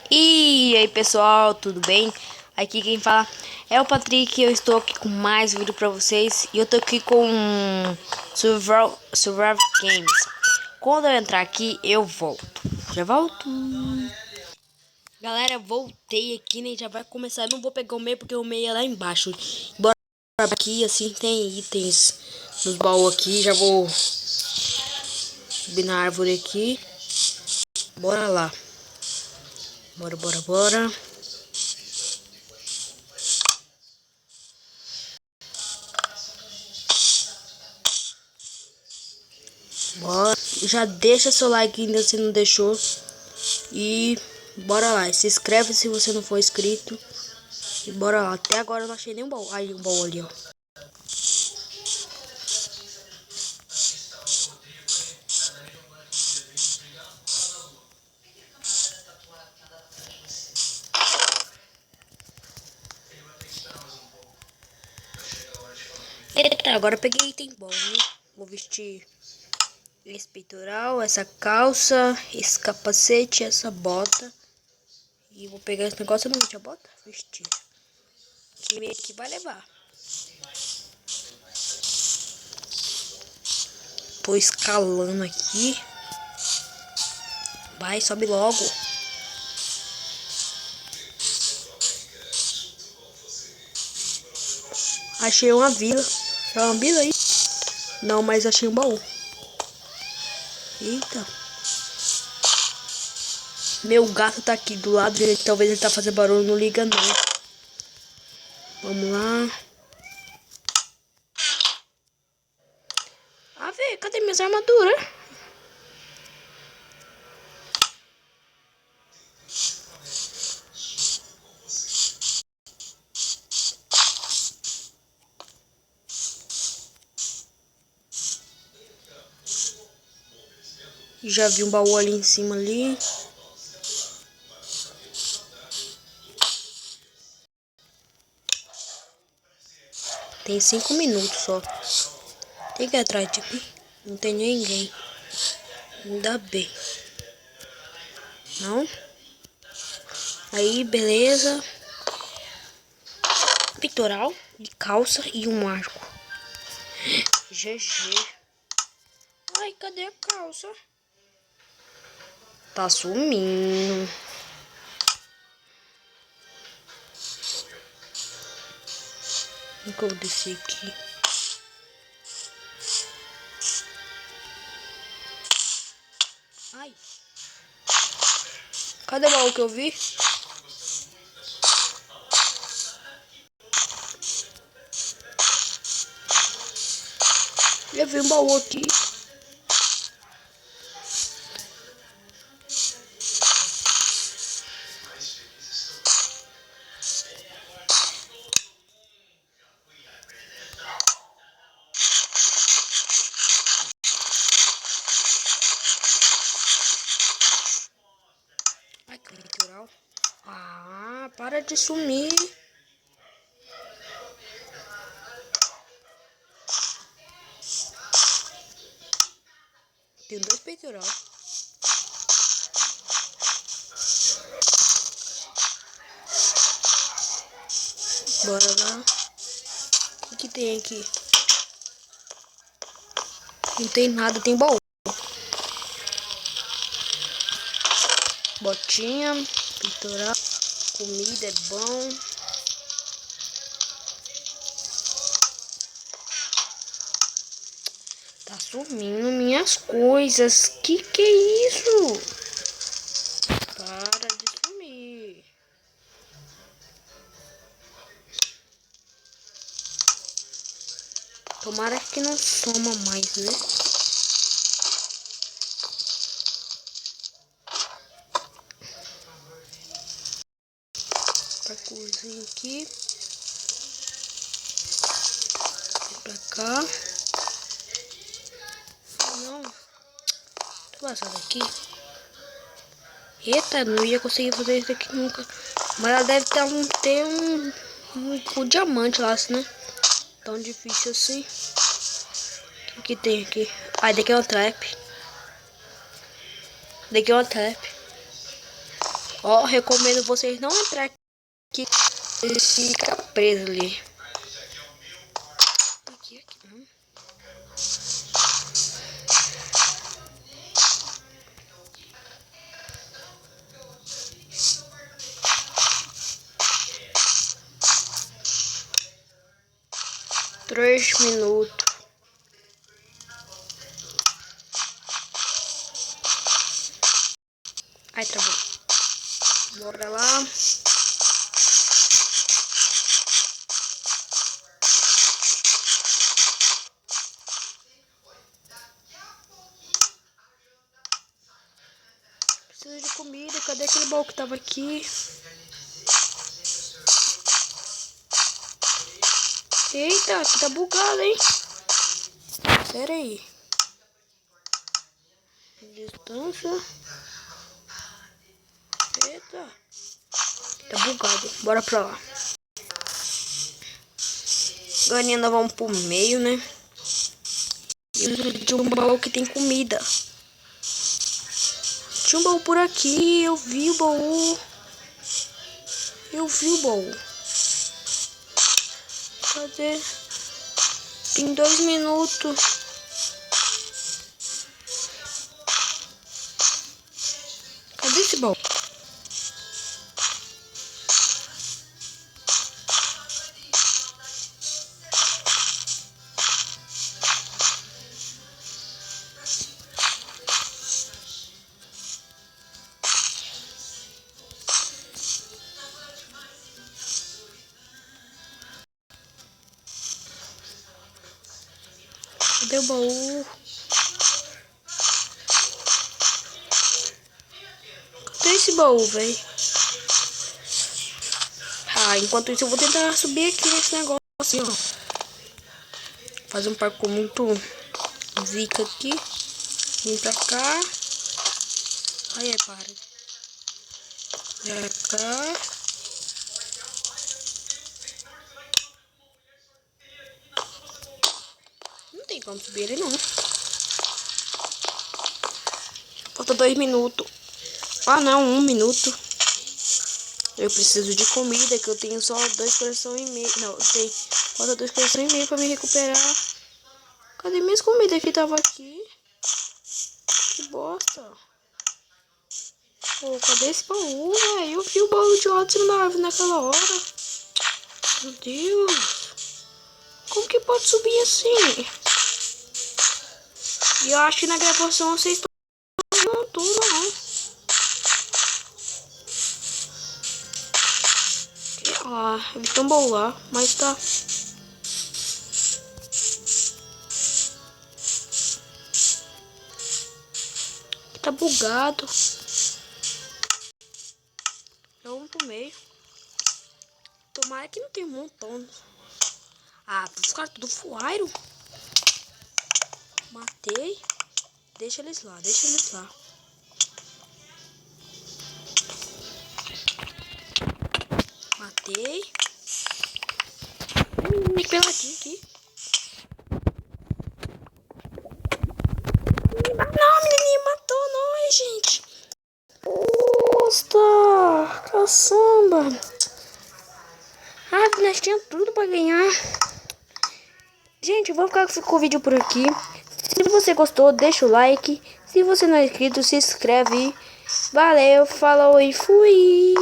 E aí pessoal, tudo bem? Aqui quem fala é o Patrick. Eu estou aqui com mais vídeo pra vocês. E eu tô aqui com Survival Games. Quando eu entrar aqui, eu volto. Já volto. Galera, voltei aqui, né? Já vai começar. Eu não vou pegar o meio porque o meio é lá embaixo. Bora aqui, assim tem itens nos baús aqui. Já vou subir na árvore aqui. Bora lá. Bora. Bora. Já deixa seu like ainda se não deixou. E bora lá. Se inscreve se você não for inscrito. E bora lá. Até agora eu não achei nenhum baú. Aí um baú ali, ó. Eita, agora eu peguei item bom, né? Vou vestir esse peitoral, essa calça, esse capacete, essa bota. E vou pegar esse negócio. Eu não vesti a bota? Vestir. Que meio que vai levar. Tô escalando aqui. Vai, sobe logo. Achei uma vila. É uma vila aí? Não, mas achei um baú. Eita. Meu gato tá aqui do lado dele. Talvez ele tá fazendo barulho. Não liga não. Vamos lá. Ah, velho, cadê minhas armaduras? Já vi um baú ali em cima ali. Tem 5 minutos só. Tem que ir atrás de mim. Não tem ninguém. Ainda bem. Não? Aí, beleza. Peitoral de calça e um arco. GG. Ai, cadê a calça? Tá sumindo. Como que eu vou descer aqui? Ai. Cadê o baú que eu vi? Já vi um baú aqui. Ai, que natural. Ah, para de sumir. Tem 2 peitoral. Bora lá. O que tem aqui? Não tem nada, tem baú. Botinha, peitoral, comida é bom. Tá sumindo minhas coisas. Que é isso? Para de sumir. Tomara que não soma mais, né? Parkourzinho aqui. Vem pra cá. Não. Tô passando aqui. Eita, não ia conseguir fazer isso aqui nunca. Mas ela deve ter um diamante lá, assim, né? Tão difícil assim. O que tem aqui? Ah, daqui é uma trap. Daqui é uma trap. Ó, recomendo vocês não entrar aqui. Ele fica preso ali. Aqui. 3 minutos. Ai, travou. Bora lá. Preciso de comida. Cadê aquele baú que tava aqui? Eita, aqui tá bugado, hein? Pera aí. Distância. Eita. Tá bugado. Bora pra lá. Agora ainda vamos pro meio, né? E de um baú que tem comida. Tinha um baú por aqui. Eu vi o baú. Cadê? Tem 2 minutos. Cadê esse baú? Cadê o baú? Cadê esse baú, velho? Ah, enquanto isso eu vou tentar subir aqui nesse negócio, assim, ó. Fazer um parkour muito zica aqui. Vem pra cá. Aí, para. Vem pra cá. Não tem como subir ele, não. Falta 2 minutos. Ah, não, 1 minuto. Eu preciso de comida, que eu tenho só 2 corações e meio. Não, tem. Falta 2 corações e meio pra me recuperar. Cadê minhas comidas que tava aqui? Que bosta. Pô, cadê esse baú, velho? Eu vi o baú de lá de cima da árvore naquela hora. Meu Deus. Como que pode subir assim? E eu acho que na gravação vocês estão vendo tudo, não. Ah, ele tombou lá, mas tá. Tá bugado. Vamos pro meio. Tomara que não tenha um montão. Ah, os caras tudo fuaram. Matei. Deixa eles lá. Matei. Peladinho aqui. Não, menininha, matou nós, gente. Nossa, caçamba. Ah, nós tínhamos tudo pra ganhar. Gente, eu vou ficar com o vídeo por aqui. Se você gostou, deixa o like. Se você não é inscrito, se inscreve. Valeu, falou e fui.